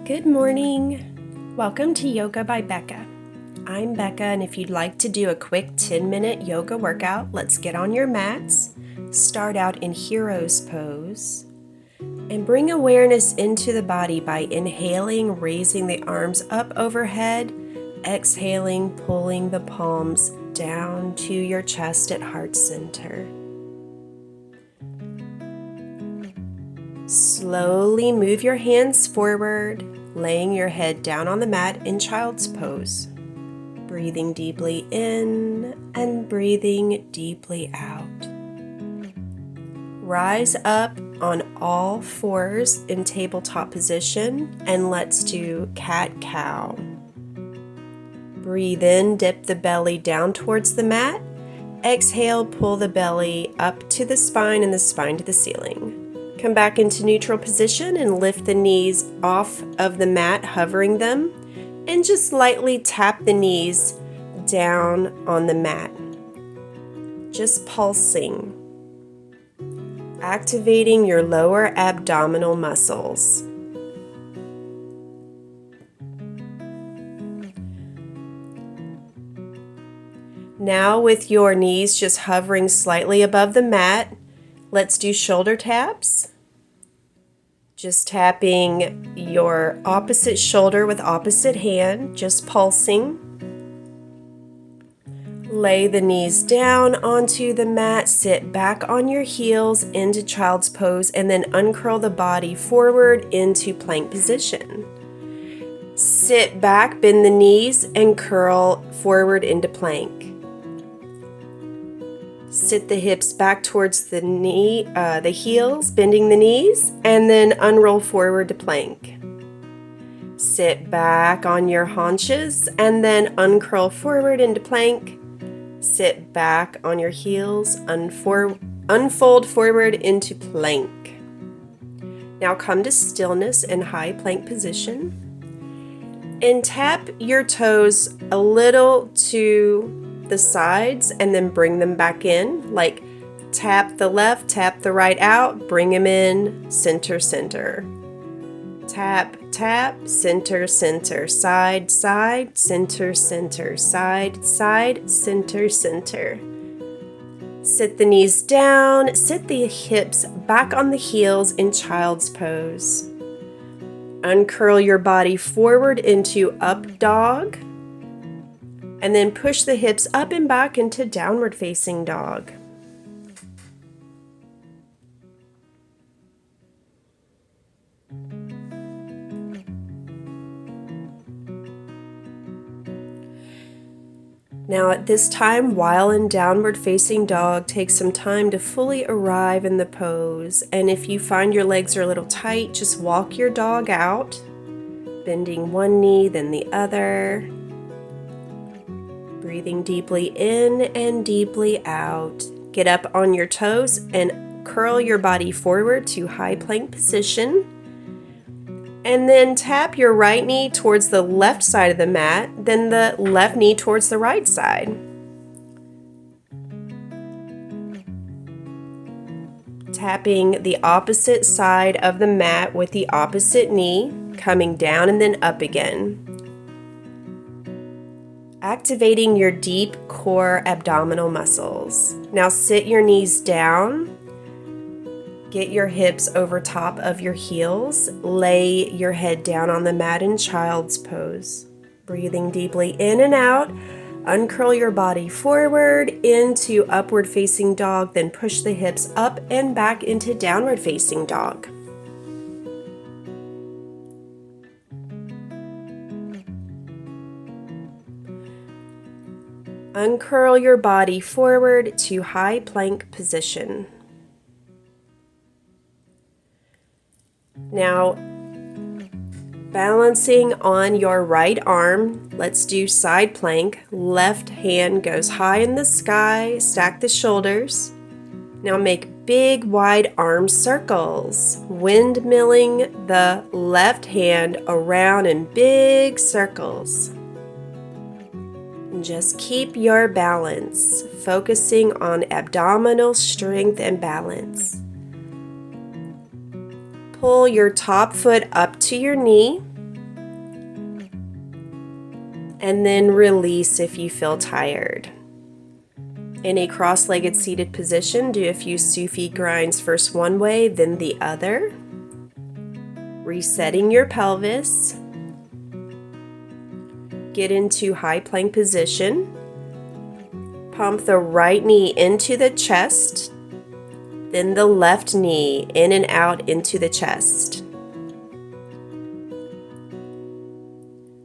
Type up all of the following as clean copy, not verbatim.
Good morning. Welcome to Yoga by Beka. I'm Beka, and if you'd like to do a quick 10-minute yoga workout, let's get on your mats. Start out in Hero's Pose and bring awareness into the body by inhaling, raising the arms up overhead, exhaling, pulling the palms down to your chest at heart center. Slowly move your hands forward, laying your head down on the mat in Child's Pose. Breathing deeply in and breathing deeply out. Rise up on all fours in tabletop position and let's do cat-cow. Breathe in, dip the belly down towards the mat. Exhale, pull the belly up to the spine and the spine to the ceiling. Come back into neutral position and lift the knees off of the mat, hovering them, and just lightly tap the knees down on the mat. Just pulsing, activating your lower abdominal muscles. Now with your knees just hovering slightly above the mat, let's do shoulder taps. Just tapping your opposite shoulder with opposite hand, just pulsing. Lay the knees down onto the mat, sit back on your heels into Child's Pose, and then uncurl the body forward into plank position. Sit back, bend the knees, and curl forward into plank. Sit the hips back towards the heels, bending the knees, and then unroll forward to plank. Sit back on your haunches and then uncurl forward into plank. Sit back on your heels, unfold forward into plank. Now come to stillness in high plank position and tap your toes a little to the sides and then bring them back in, like tap the left, tap the right out, bring them in, center, center. Tap, tap, center, center, side, side, center, center, side, side, center, center. Sit the knees down, sit the hips back on the heels in Child's Pose. Uncurl your body forward into up dog. And then push the hips up and back into downward facing dog. Now at this time, while in downward facing dog, take some time to fully arrive in the pose. And if you find your legs are a little tight, just walk your dog out, bending one knee, then the other. Breathing deeply in and deeply out. Get up on your toes and curl your body forward to high plank position. And then tap your right knee towards the left side of the mat, then the left knee towards the right side. Tapping the opposite side of the mat with the opposite knee, coming down and then up again. Activating your deep core abdominal muscles. Now sit your knees down. Get your hips over top of your heels. Lay your head down on the mat in Child's Pose. Breathing deeply in and out. Uncurl your body forward into upward facing dog, then push the hips up and back into downward facing dog. Uncurl your body forward to high plank position. Now, balancing on your right arm, let's do side plank. Left hand goes high in the sky, stack the shoulders. Now make big wide arm circles, windmilling the left hand around in big circles. Just keep your balance, focusing on abdominal strength and balance. Pull your top foot up to your knee and then release if you feel tired. In a cross-legged seated position, do a few Sufi grinds first one way, then the other. Resetting your pelvis. Get into high plank position. Pump the right knee into the chest, then the left knee in and out into the chest.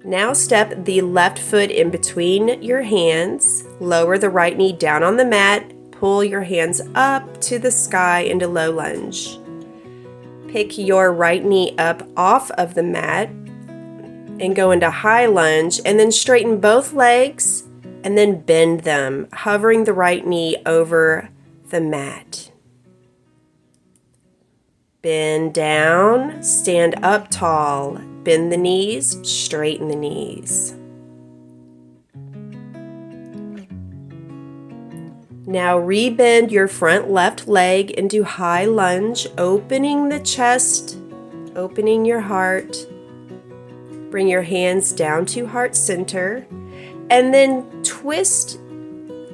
Now step the left foot in between your hands, lower the right knee down on the mat, pull your hands up to the sky into low lunge. Pick your right knee up off of the mat and go into high lunge, and then straighten both legs and then bend them, hovering the right knee over the mat. Bend down, stand up tall, bend the knees, straighten the knees. Now rebend your front left leg into high lunge, opening the chest, opening your heart. Bring your hands down to heart center, and then twist,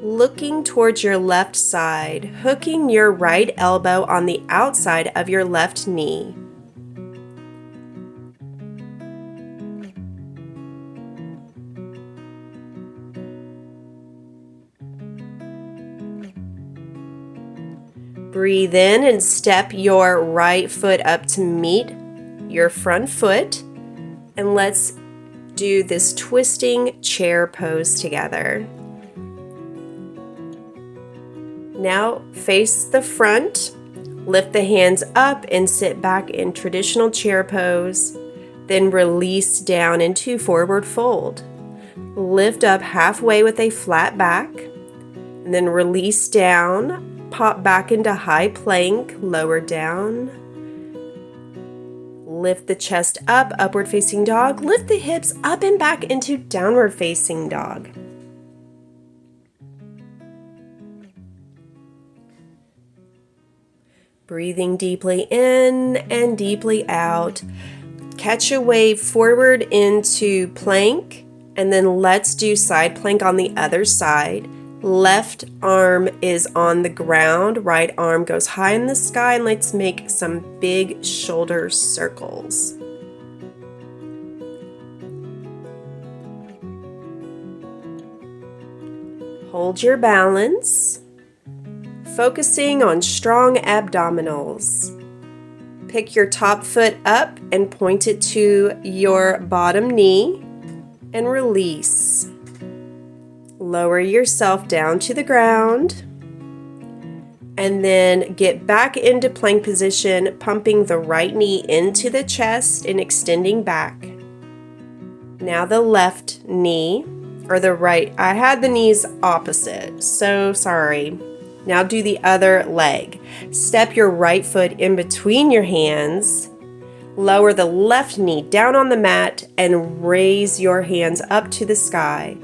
looking towards your left side, hooking your right elbow on the outside of your left knee. Breathe in and step your right foot up to meet your front foot, and let's do this twisting chair pose together. Now face the front, lift the hands up and sit back in traditional chair pose, then release down into forward fold. Lift up halfway with a flat back, and then release down, pop back into high plank, lower down. Lift the chest up, upward facing dog. Lift the hips up and back into downward facing dog. Breathing deeply in and deeply out. Catch a wave forward into plank, and then let's do side plank on the other side. Left arm is on the ground, right arm goes high in the sky, and let's make some big shoulder circles. Hold your balance, focusing on strong abdominals. Pick your top foot up and point it to your bottom knee and release. Lower yourself down to the ground and then get back into plank position, pumping the right knee into the chest and extending back. Now the left knee, or the right, I had the knees opposite, so sorry. Now do the other leg. Step your right foot in between your hands, lower the left knee down on the mat and raise your hands up to the sky.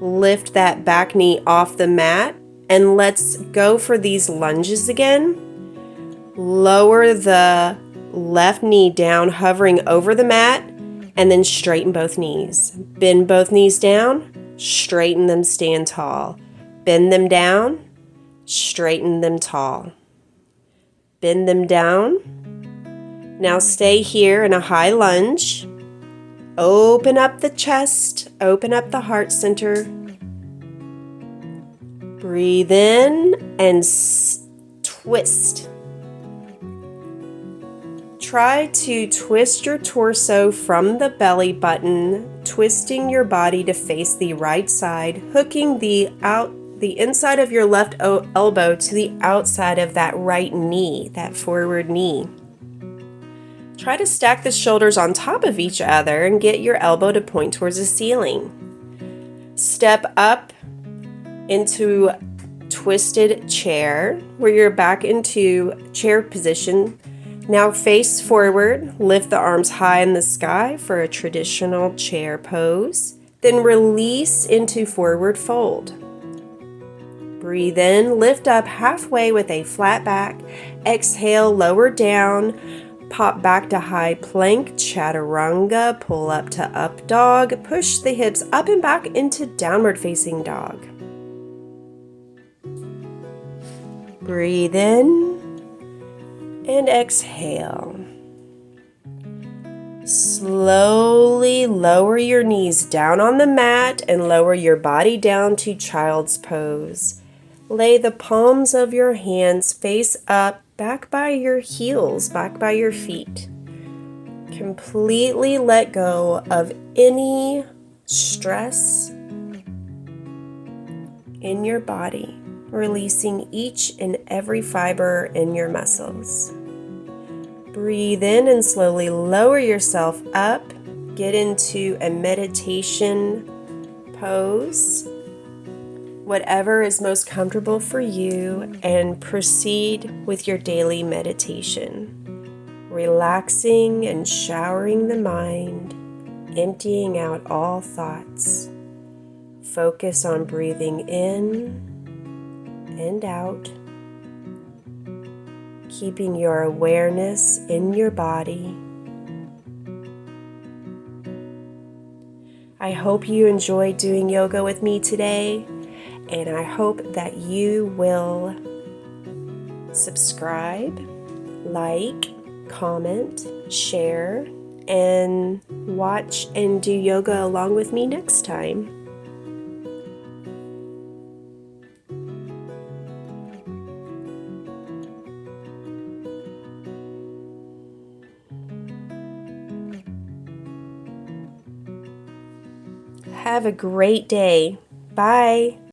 Lift that back knee off the mat, and let's go for these lunges again. Lower the left knee down, hovering over the mat, and then straighten both knees. Bend both knees down, straighten them, stand tall. Bend them down, straighten them tall. Bend them down. Now stay here in a high lunge. Open up the chest, open up the heart center. Breathe in and twist. Try to twist your torso from the belly button, twisting your body to face the right side, hooking the inside of your left elbow to the outside of that right knee, that forward knee. Try to stack the shoulders on top of each other and get your elbow to point towards the ceiling. Step up into twisted chair, where you're back into chair position. Now face forward, lift the arms high in the sky for a traditional chair pose. Then release into forward fold. Breathe in, lift up halfway with a flat back. Exhale, lower down. Pop back to high plank, chaturanga, pull up to up dog, push the hips up and back into downward facing dog. Breathe in and exhale. Slowly lower your knees down on the mat and lower your body down to child's pose. Lay the palms of your hands face up, back by your heels, back by your feet. Completely let go of any stress in your body, releasing each and every fiber in your muscles. Breathe in and slowly lower yourself up. Get into a meditation pose, whatever is most comfortable for you, and proceed with your daily meditation. Relaxing and showering the mind, emptying out all thoughts. Focus on breathing in and out, keeping your awareness in your body. I hope you enjoyed doing yoga with me today, and I hope that you will subscribe, like, comment, share, and watch and do yoga along with me next time. Have a great day. Bye.